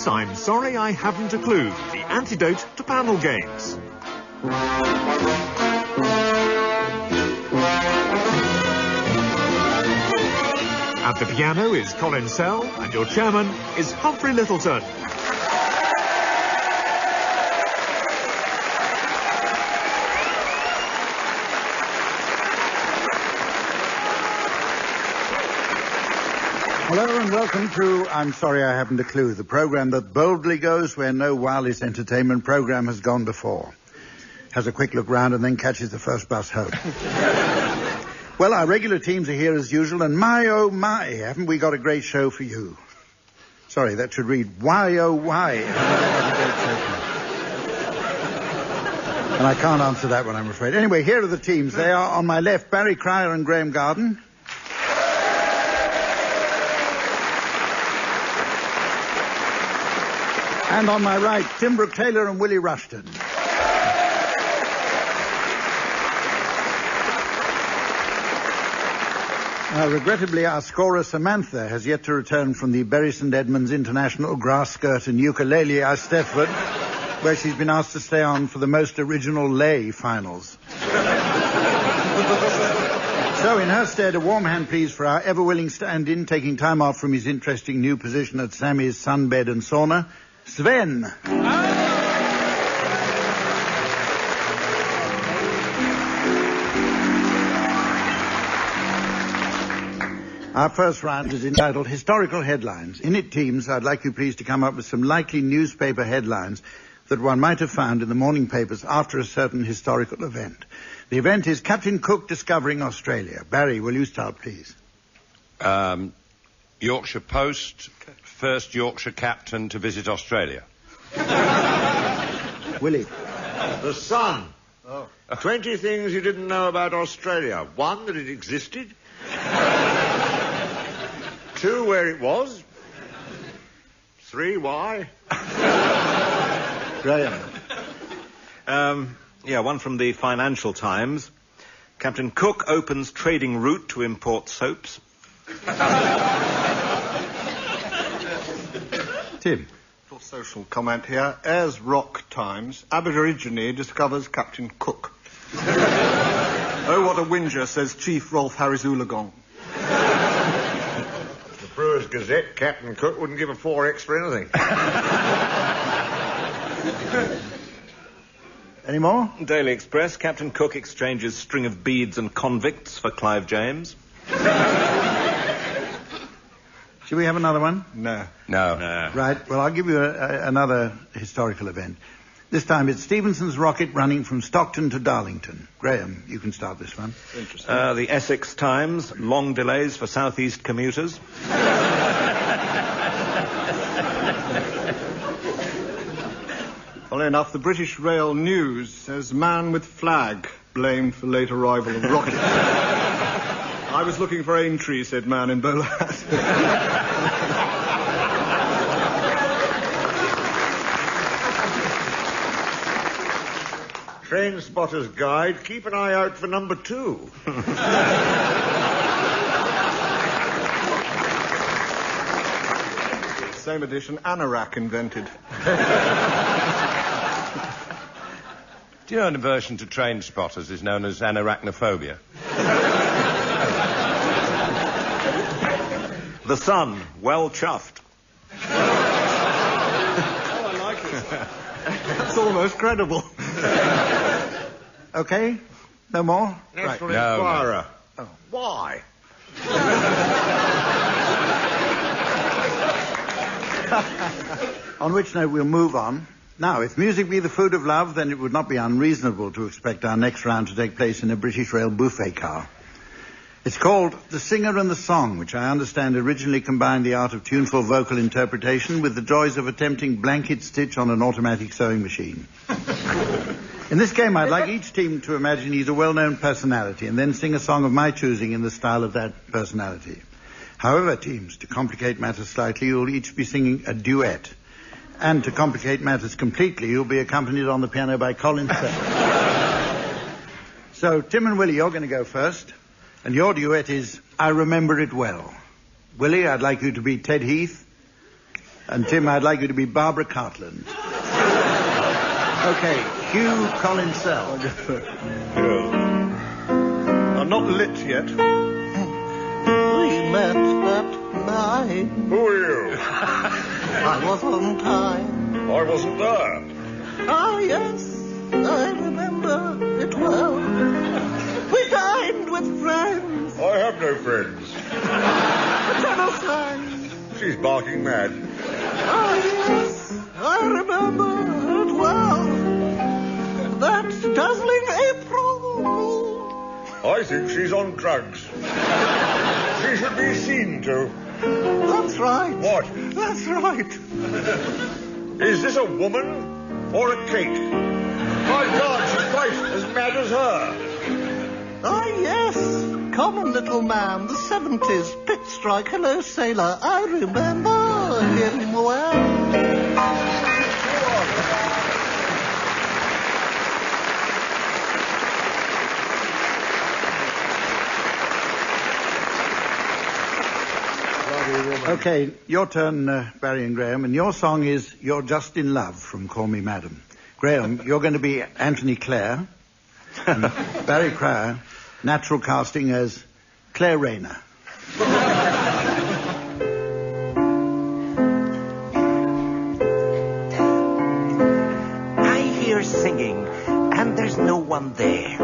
It's I'm Sorry I Haven't a Clue, the antidote to panel games. At the piano is Colin Sell, and your chairman is Humphrey Lyttelton. Hello and welcome to I'm Sorry I Haven't a Clue, the programme that boldly goes where no wireless entertainment programme has gone before. Has a quick look round and then catches the first bus home. Well, our regular teams are here as usual, and my oh my, haven't we got a great show for you? Sorry, that should read why oh why. And I can't answer that one, I'm afraid. Anyway, here are the teams. They are on my left, Barry Cryer and Graeme Garden. And on my right, Tim Brooke-Taylor and Willie Rushton. Regrettably, our scorer Samantha has yet to return from the Bury St Edmunds International Grass Skirt and Ukulele Eisteddfod, where she's been asked to stay on for the most original lay finals. So, in her stead, a warm hand, please, for our ever-willing stand-in, taking time off from his interesting new position at Sammy's Sunbed and Sauna, Sven. Our first round is entitled Historical Headlines. In it, teams, I'd like you please to come up with some likely newspaper headlines that one might have found in the morning papers after a certain historical event. The event is Captain Cook discovering Australia. Barry, will you start, please? Yorkshire Post, first Yorkshire captain to visit Australia. Willie. The Sun. 20 things you didn't know about Australia. 1, that it existed. 2, where it was. 3, why. Graeme. One from the Financial Times. Captain Cook opens trading route to import soaps. Tim. For social comment here, Ayers Rock Times, Aborigine discovers Captain Cook. Oh, what a whinger, says Chief Rolf Harris-Oolagong. The Brewers Gazette, Captain Cook wouldn't give a 4X for anything. Any more? Daily Express, Captain Cook exchanges string of beads and convicts for Clive James. Should we have another one? No. Right, well, I'll give you another historical event. This time it's Stephenson's rocket running from Stockton to Darlington. Graeme, you can start this one. Interesting. The Essex Times, long delays for southeast commuters. Funnily enough, the British Rail News says man with flag blamed for late arrival of rocket. I was looking for Aintree, said man in bowler hat. Train Spotter's Guide, keep an eye out for number 2. Same edition, anorak invented. Do you know an aversion to train spotters is known as anorachnophobia? The Sun, well chuffed. Oh, I like it. That's almost credible. Okay, no more? National No. Enquirer. Oh. Why? On which note we'll move on. Now, if music be the food of love, then it would not be unreasonable to expect our next round to take place in a British Rail buffet car. It's called The Singer and the Song, which I understand originally combined the art of tuneful vocal interpretation with the joys of attempting blanket stitch on an automatic sewing machine. In this game, I'd like each team to imagine he's a well-known personality and then sing a song of my choosing in the style of that personality. However, teams, to complicate matters slightly, you'll each be singing a duet. And to complicate matters completely, you'll be accompanied on the piano by Colin Sell. So, Tim and Willie, you're going to go first. And your duet is I Remember It Well. Willie, I'd like you to be Ted Heath. And Tim, I'd like you to be Barbara Cartland. Okay, Hugh Collinsell. I'm not lit yet. We met that night. Who are you? I was on time. I wasn't there. Ah, yes, I remember it well. We dined with friends. I have no friends. The tenor sang. She's barking mad. Ah, yes, I remember it well. That dazzling April moon. I think she's on drugs. She should be seen to. That's right. What? That's right. Is this a woman or a cake? My God, she's quite as mad as her. Ah, yes. Common little man, the 70s, pit strike, hello sailor. I remember him well. Okay, your turn, Barry and Graeme, and your song is You're Just in Love from Call Me Madam. Graeme, you're going to be Anthony Clare, and Barry Cryer, natural casting as Claire Rayner. I hear singing, and there's no one there.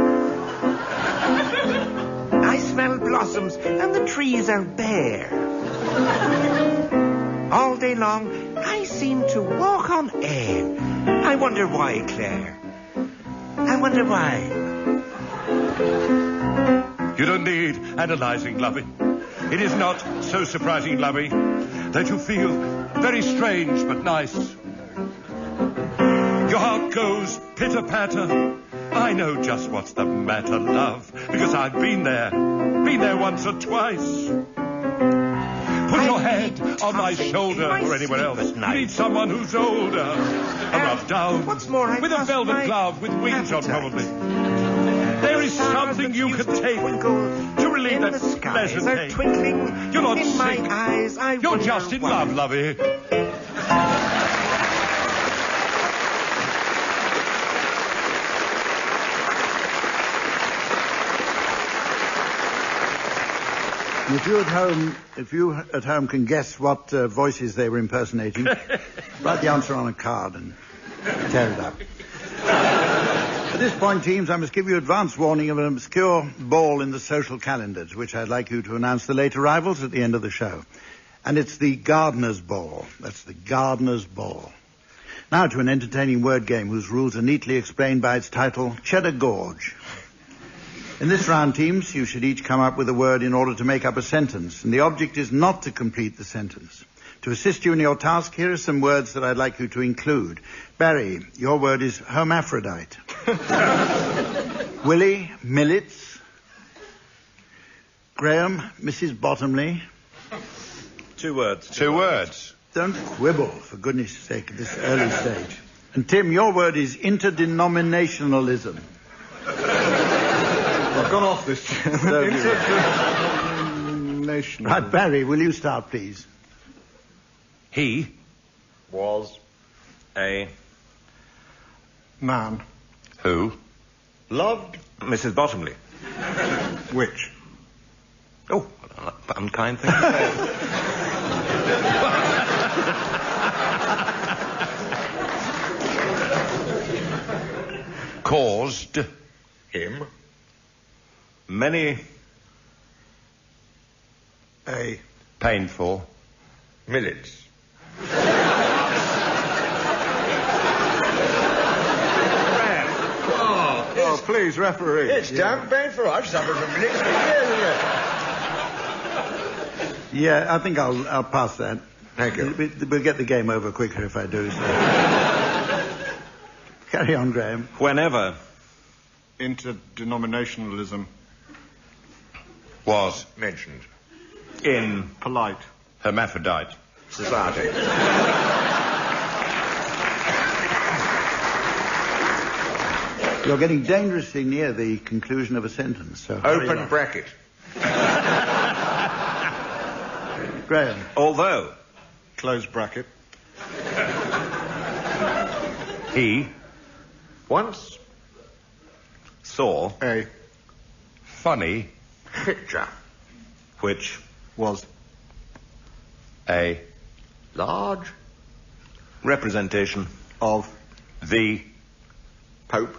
I smell blossoms, and the trees are bare. All day long, I seem to walk on air. I wonder why, Claire. I wonder why. You don't need analyzing, lovey. It is not so surprising, lovey, that you feel very strange but nice. Your heart goes pitter-patter. I know just what's the matter, love, because I've been there once or twice. Put your head on my shoulder or anywhere else. You need someone who's older. A rub down. What's more, with a velvet glove with wings on, probably. There is something you can take to relieve that pleasant ache. You're not sick. You're just in love, lovey. If you at home can guess what voices they were impersonating, write the answer on a card and tear it up. At this point, teams, I must give you advance warning of an obscure ball in the social calendars, which I'd like you to announce the late arrivals at the end of the show. And it's the Gardener's Ball. That's the Gardener's Ball. Now to an entertaining word game whose rules are neatly explained by its title, Cheddar Gorge. In this round, teams, you should each come up with a word in order to make up a sentence, and the object is not to complete the sentence. To assist you in your task, here are some words that I'd like you to include. Barry, your word is hermaphrodite. Willie, millets. Graeme, Mrs. Bottomley. 2 words. 2 words. Don't quibble, for goodness sake, at this early stage. And Tim, your word is interdenominationalism. I've gone off this. Interdenominational. Right, Barry, will you start, please? He Was. A Man. who Loved. Mrs. Bottomley. Which? Oh, unkind thing to say. caused Him. Many A. painful Millets. Oh, please, referee. It's damn painful. I've suffered from millets for years, isn't it? Yeah, I think I'll pass that. Thank you. We'll get the game over quicker if I do so. Carry on, Graeme. whenever Interdenominationalism. was Mentioned. in Polite. hermaphrodite. Society. You're getting dangerously near the conclusion of a sentence, so... hurry Open up. bracket. Graeme. although Close bracket. He Once saw A funny picture. which was a Large representation of the Pope.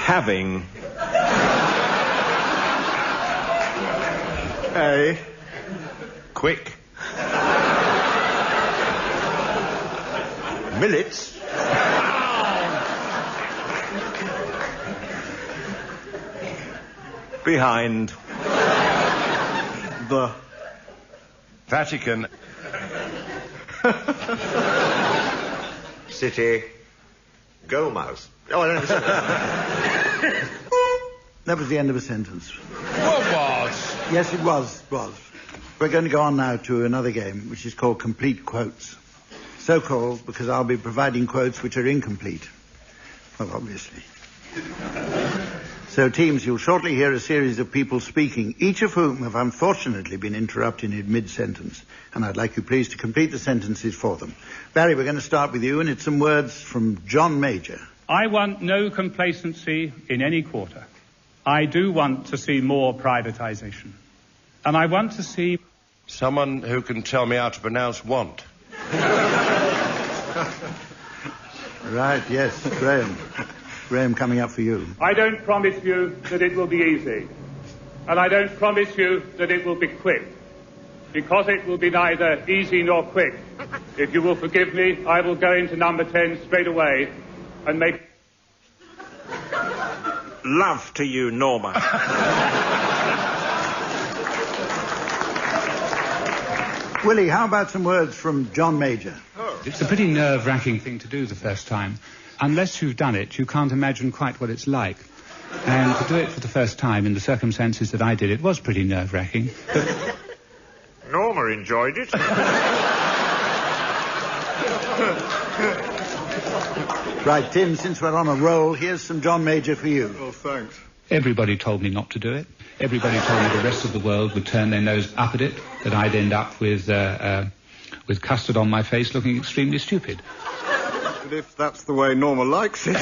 having A quick Millets. behind the Vatican City. Gold mouse. Oh, I don't understand. That was the end of a sentence. what was? Yes, it was. We're going to go on now to another game, which is called Complete Quotes. So called because I'll be providing quotes which are incomplete. Well, obviously. So, teams, you'll shortly hear a series of people speaking, each of whom have unfortunately been interrupted in mid-sentence. And I'd like you please to complete the sentences for them. Barry, we're going to start with you, and it's some words from John Major. I want no complacency in any quarter. I do want to see more privatisation. And I want to see... Someone who can tell me how to pronounce want. Right, yes, Graeme. Graeme, coming up for you. I don't promise you that it will be easy. And I don't promise you that it will be quick. Because it will be neither easy nor quick. If you will forgive me, I will go into number 10 straight away and make... love to you, Norma. Willie, how about some words from John Major? It's a pretty nerve-wracking thing to do the first time. Unless you've done it, you can't imagine quite what it's like. And to do it for the first time in the circumstances that I did, it was pretty nerve-wracking. But... Norma enjoyed it. Right, Tim, since we're on a roll, here's some John Major for you. Oh, thanks. Everybody told me not to do it. Everybody told me the rest of the world would turn their nose up at it, that I'd end up with custard on my face looking extremely stupid. But if that's the way Norma likes it...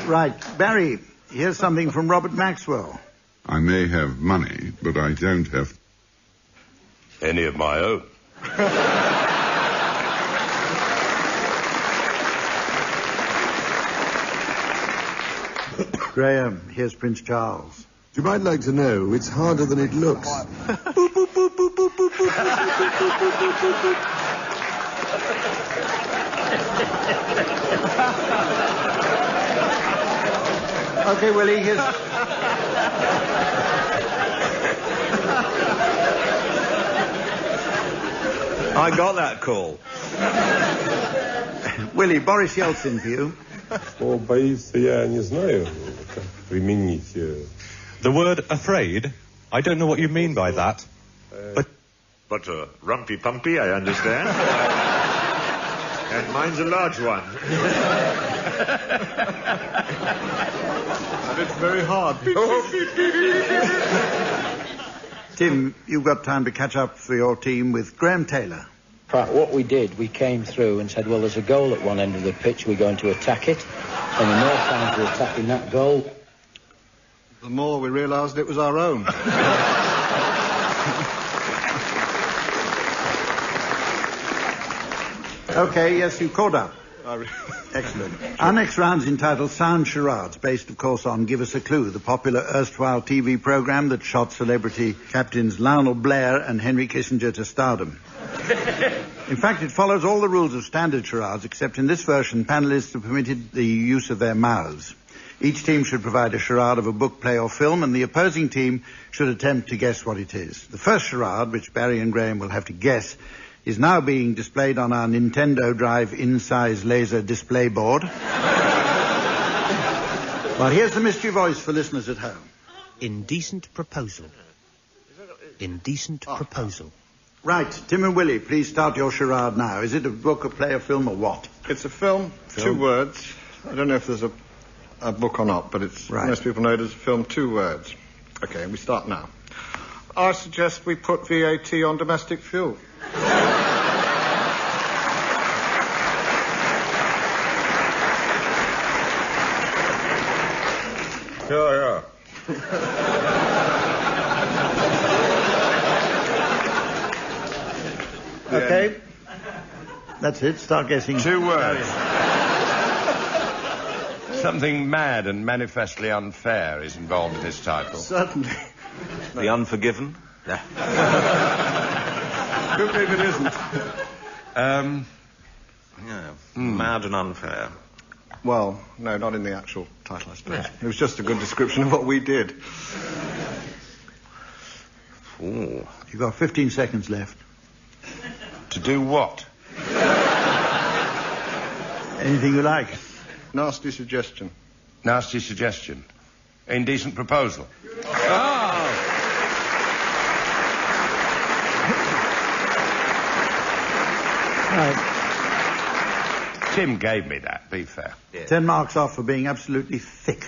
Right, Barry, here's something from Robert Maxwell. I may have money, but I don't have... Any of my own. Graeme, here's Prince Charles. You might like to know, it's harder than it looks. Okay, Willie, here's... I got that call. Willie, Boris Yeltsin for you. Боится, я не знаю, как применить. The word afraid? I don't know what you mean by that. But rumpy-pumpy, I understand. And mine's a large one. And it's very hard. Tim, you've got time to catch up for your team with Graeme Taylor. Right, what we did, we came through and said, well, there's a goal at one end of the pitch, we're going to attack it. And the more times we're attacking that goal, the more we realised it was our own. Okay, yes, you caught up. Excellent. Our next round's entitled Sound Charades, based, of course, on Give Us a Clue, the popular erstwhile TV programme that shot celebrity captains Lionel Blair and Henry Kissinger to stardom. In fact, it follows all the rules of standard charades, except in this version, panelists are permitted the use of their mouths. Each team should provide a charade of a book, play, or film, and the opposing team should attempt to guess what it is. The first charade, which Barry and Graeme will have to guess, is now being displayed on our Nintendo Drive in-size laser display board. Well, here's the mystery voice for listeners at home. Indecent proposal. Indecent proposal. Right, Tim and Willie, please start your charade now. Is it a book, a play, a film, or what? It's a film, 2 words, I don't know if there's a book or not, but it's most people know it as a film, 2 words. Okay, we start now. I suggest we put VAT on domestic fuel. Yeah. Okay. That's it. Start guessing. 2 words. Something mad and manifestly unfair is involved in this title. Certainly. The Unforgiven? Good if it isn't. Mad and unfair. Well, no, not in the actual title, I suppose. It was just a good description of what we did. Ooh. You've got 15 seconds left. To do what? Anything you like. Nasty suggestion. Nasty suggestion. Indecent proposal. Right. Tim gave me that, be fair. Yeah. 10 marks off for being absolutely thick.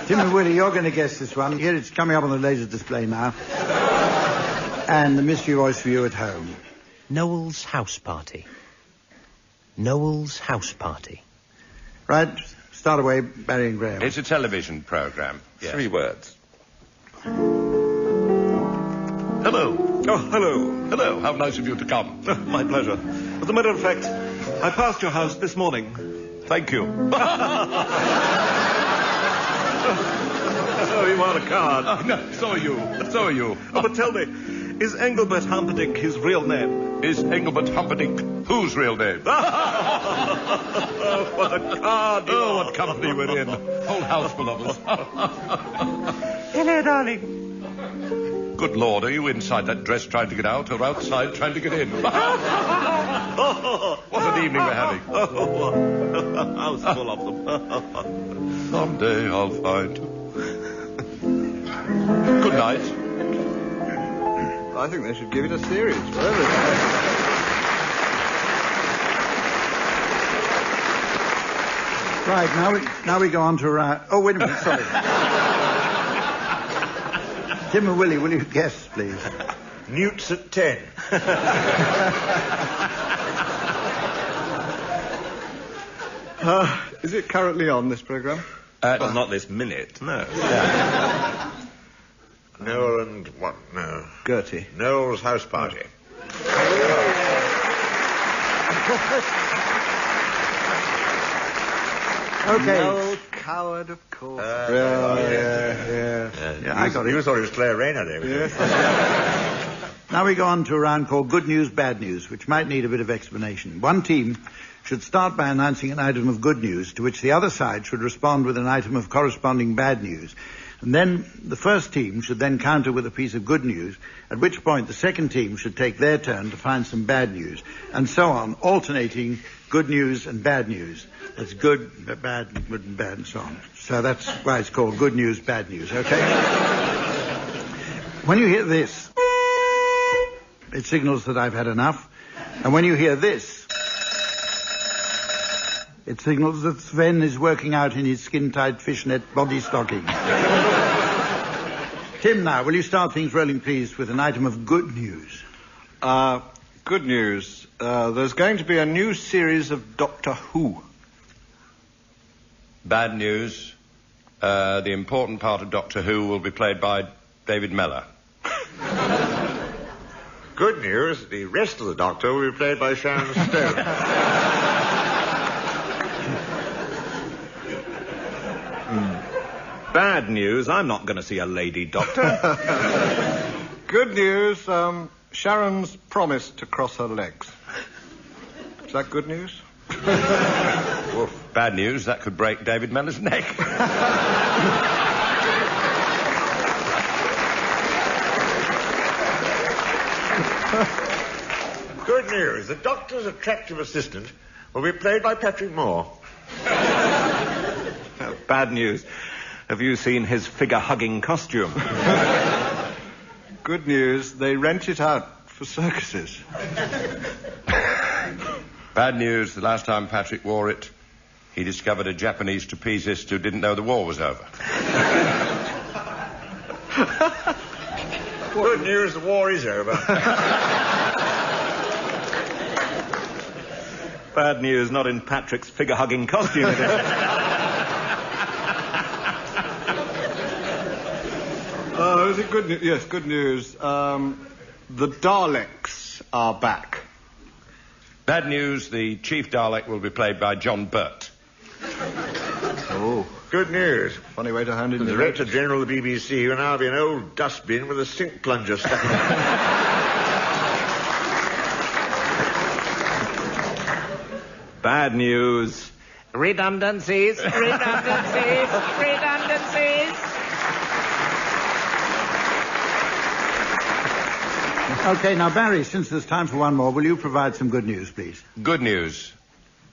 Tim and Willie, you're going to guess this one. Here, it's coming up on the laser display now. And the mystery voice for you at home. Noel's house party. Noel's house party. Right, start away, Barry and Graeme. It's a television programme. Yes. 3 words. Hello. Oh, hello. Hello. How nice of you to come. My pleasure. As a matter of fact, I passed your house this morning. Thank you. Oh, you are a card. Oh, no, so are you. So are you. Oh, but tell me, is Engelbert Humperdinck his real name? Is Engelbert Humperdinck whose real name? Oh, what a card. Oh, what company we're in. Whole house full of us. Hello, darling. Good Lord, are you inside that dress trying to get out or outside trying to get in? What an evening we're having. House full of them. Someday I'll find you. Good night. I think they should give it a series, whatever it is. Right, now we go on to... oh, wait a minute, sorry. Tim and Willie, will you guess, please? Newts at 10. Is it currently on, this programme? Well, not this minute, no. Noel and what? No. Gertie. Noel's house party. Okay. No coward, of course. Yeah, I got it. You thought it was Claire Rayner, David. Yes. Now we go on to a round called Good News, Bad News, which might need a bit of explanation. One team should start by announcing an item of good news, to which the other side should respond with an item of corresponding bad news. And then the first team should then counter with a piece of good news, at which point the second team should take their turn to find some bad news, and so on, alternating good news and bad news. That's good, bad, good and bad, and so on. So that's why it's called Good News, Bad News, okay? When you hear this, it signals that I've had enough. And when you hear this, it signals that Sven is working out in his skin-tight fishnet body stocking. Tim, now, will you start things rolling, please, with an item of good news? Good news. There's going to be a new series of Doctor Who. Bad news. The important part of Doctor Who will be played by David Mellor. Good news. The rest of the Doctor will be played by Sharon Stone. Bad news, I'm not going to see a lady doctor. Good news. Sharon's promised to cross her legs. Is that good news? Bad news, that could break David Mellor's neck. Good news. The Doctor's attractive assistant will be played by Patrick Moore. Bad news. Have you seen his figure-hugging costume? Good news. They rent it out for circuses. Bad news, the last time Patrick wore it, he discovered a Japanese trapezist who didn't know the war was over. Good news, the war is over. Bad news, not in Patrick's figure-hugging costume, it is. Is it good news? Yes, good news. The Daleks are back. Bad news, the chief Dalek will be played by John Burt. Oh. Good news. Funny way to hand in The Director General of the BBC will now be an old dustbin with a sink plunger stuck in it. Bad news. Redundancies. OK, now, Barry, since there's time for one more, will you provide some good news, please? Good news.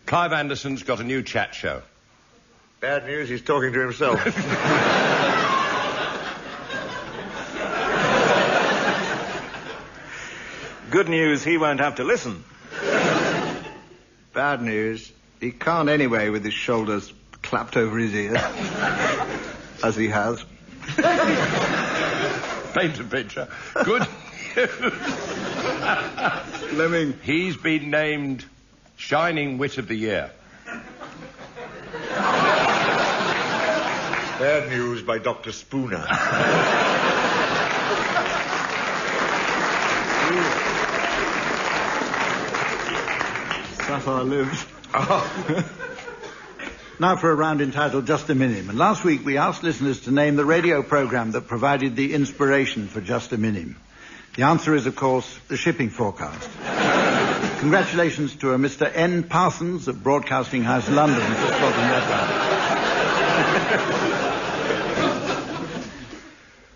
Clive Anderson's got a new chat show. Bad news, he's talking to himself. Good news, he won't have to listen. Bad news, he can't anyway with his shoulders clapped over his ears. As he has. Paint a picture. Good news. Fleming. He's been named Shining Wit of the Year. Bad news by Dr. Spooner. Sapphire lives. Now for a round entitled Just a Minim. And last week we asked listeners to name the radio programme that provided the inspiration for Just a Minim. The answer is, of course, the shipping forecast. Congratulations to a Mr. N. Parsons of Broadcasting House, London, for spotting that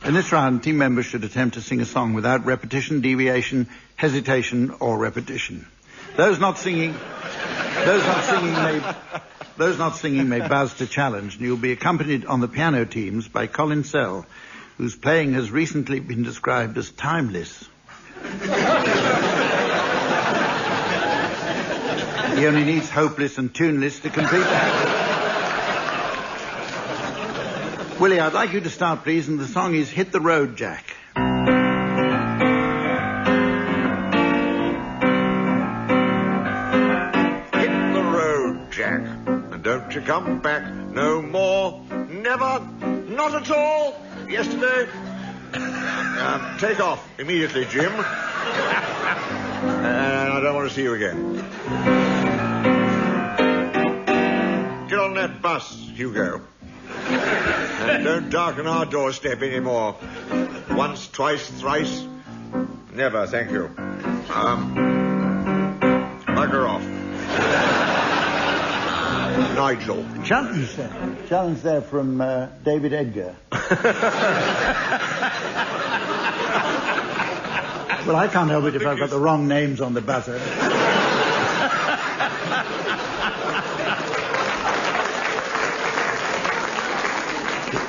round. In this round, team members should attempt to sing a song without repetition, deviation, hesitation, or repetition. Those not singing may buzz to challenge, and you'll be accompanied on the piano teams by Colin Sell, whose playing has recently been described as timeless. He only needs hopeless and tuneless to complete that. Willie, I'd like you to start, please, and the song is Hit the Road, Jack. Hit the road, Jack, and don't you come back no more. Never, not at all. Yesterday. Take off immediately, Jim. And I don't want to see you again. Get on that bus, Hugo. And don't darken our doorstep anymore. Once, twice, thrice. Never, thank you. Bugger off. Nigel. Challenge there from David Edgar. Well, I can't help it if I've got the wrong names on the buzzer.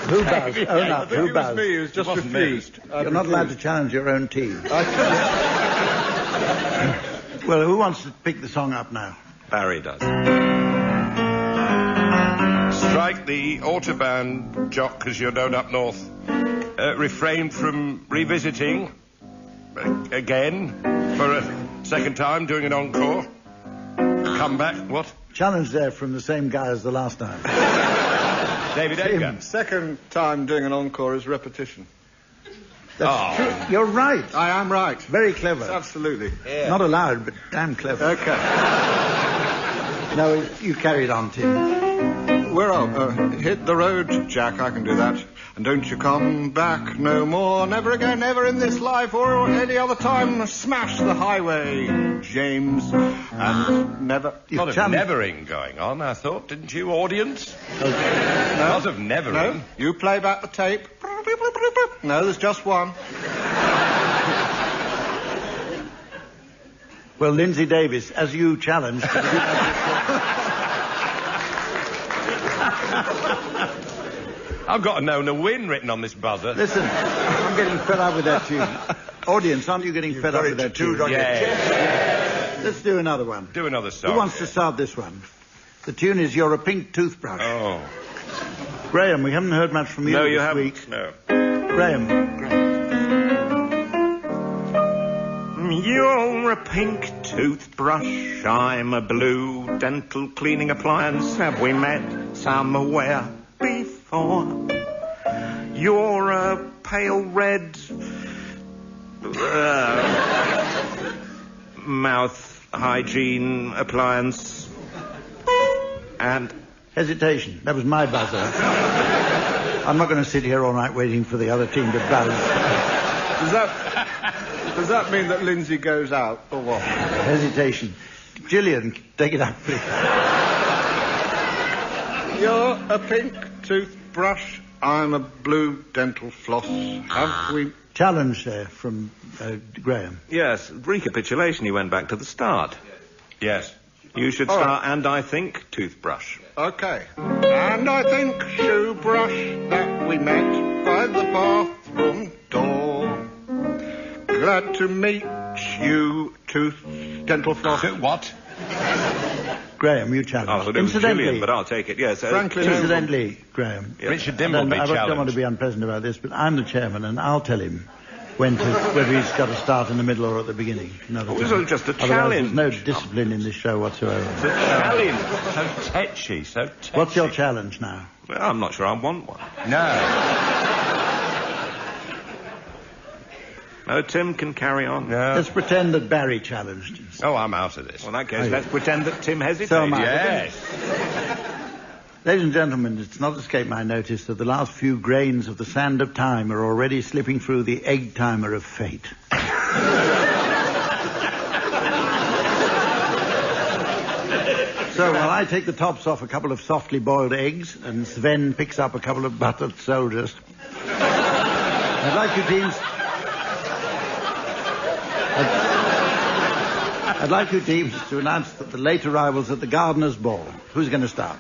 Who buzzed? Own up. Who buzzed? Me, it was just refused. You're not allowed to challenge your own team. Well, who wants to pick the song up now? Barry does. Strike the Autobahn, Jock, because you're known up north. Refrain from revisiting again for a second time, doing an encore. Come back, what? Challenge there from the same guy as the last time. David Edgar. Second time doing an encore is repetition. That's true. You're right. I am right. Very clever. Absolutely. Yeah. Not allowed, but damn clever. Okay. No, you carried on, Tim. We're on. Hit the road, Jack. I can do that. And don't you come back no more. Never again, never in this life or any other time. Smash the highway, James. And never... A lot of nevering going on, I thought, didn't you, audience? Okay. No. A lot of nevering. No. You play back the tape. No, there's just one. Well, Lindsay Davis, as you challenged... I've got a known a win written on this buzzer. Listen, I'm getting fed up with that tune. Audience, aren't you getting fed up with that tune? Yeah. Let's do another one. Do another song. Who wants to start this one? The tune is You're a Pink Toothbrush. Oh. Graeme, we haven't heard much from you No, this you haven't. week. No. Graeme. You're a pink toothbrush, I'm a blue dental cleaning appliance. Have we met somewhere before? You're a pale red mouth hygiene appliance. And... Hesitation. That was my buzzer. I'm not going to sit here all night waiting for the other team to buzz. Does that mean that Lindsay goes out, or what? Hesitation. Gillian, take it up, please. You're a pink toothbrush, I'm a blue dental floss. Have we... Challenge there from Graeme. Yes, recapitulation, you went back to the start. Yes. You should start, and I think toothbrush. Okay. And I think shoe brush that we met by the bathroom door. Glad to meet you, dental floss. What? Graeme, you challenge. Oh, it was Gillian, but I'll take it, yes. Incidentally, Graeme. Yes. Richard Dimbleby I challenged. don't want to be unpleasant about this, but I'm the chairman, and I'll tell him whether he's got to start in the middle or at the beginning. It was just a Otherwise, challenge. there's no discipline in this show whatsoever. It's a challenge. So tetchy, so tetchy. What's your challenge now? Well, I'm not sure I want one. No, Tim can carry on. No. Let's pretend that Barry challenged us. Oh, I'm out of this. Well, in that case, let's pretend that Tim hesitated. So am I. Yes. Ladies and gentlemen, it's not escaped my notice that the last few grains of the sand of time are already slipping through the egg timer of fate. So while I take the tops off a couple of softly boiled eggs and Sven picks up a couple of buttered soldiers, I'd like you teams to announce that the late arrivals at the Gardener's Ball. Who's going to start?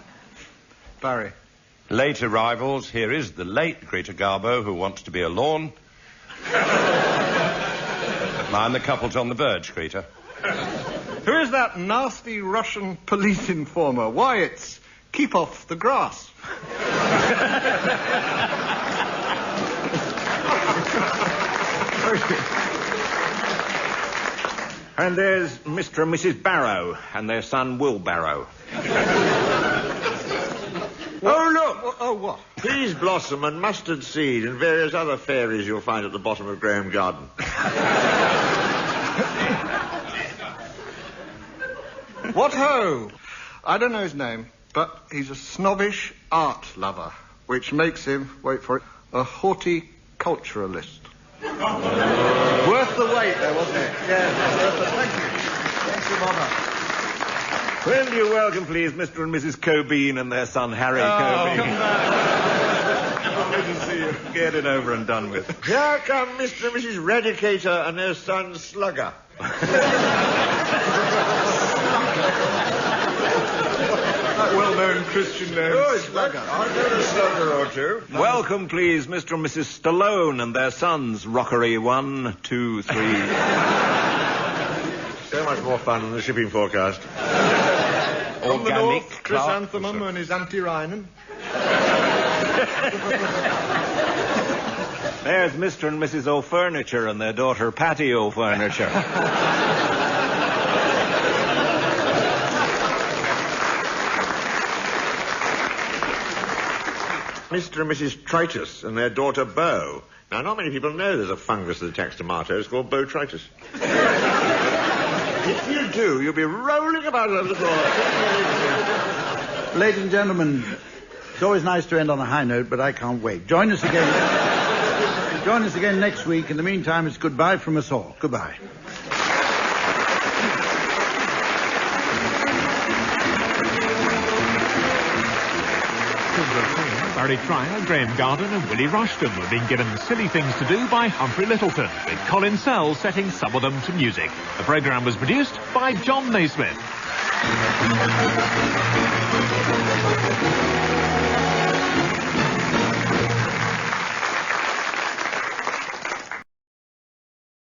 Barry. Late arrivals, here is the late Greta Garbo who wants to be a lawn. Mind the couple's on the verge, Greta. Who is that nasty Russian police informer? Why, it's keep off the grass. And there's Mr. and Mrs. Barrow and their son Will Barrow. Oh, look! Oh, what? Peas blossom and mustard seed and various other fairies you'll find at the bottom of Graeme Garden. What ho? I don't know his name, but he's a snobbish art lover, which makes him, wait for it, a horticulturalist. Worth the wait, though, wasn't it? Yes, thank you. Thank you, Mama. Will you welcome, please, Mr. and Mrs. Cobean and their son Harry Cobean. Come back. Lovely to see you. Get it over and done with. Here come Mr. and Mrs. Radicator and their son Slugger. That well-known Christian name. Oh, Slugger. I've known a Slugger or two. Welcome, please, Mr. and Mrs. Stallone and their sons, Rockery 1, 2, 3. So much more fun than the shipping forecast. From the Organic north, Chrysanthemum and his anti-Rhinan. There's Mr. and Mrs. O'Furniture and their daughter Patty O'Furniture. Mr. and Mrs. Tritus and their daughter Bo. Now, not many people know there's a fungus that attacks tomatoes called Botrytis. If you do, you'll be rolling about over the floor. Ladies and gentlemen, it's always nice to end on a high note, but I can't wait. Join us again next week. In the meantime, it's goodbye from us all. Goodbye. Barry Fryer, Graeme Garden and Willie Rushton were being given silly things to do by Humphrey Lyttelton, with Colin Sell setting some of them to music. The programme was produced by John Naismith.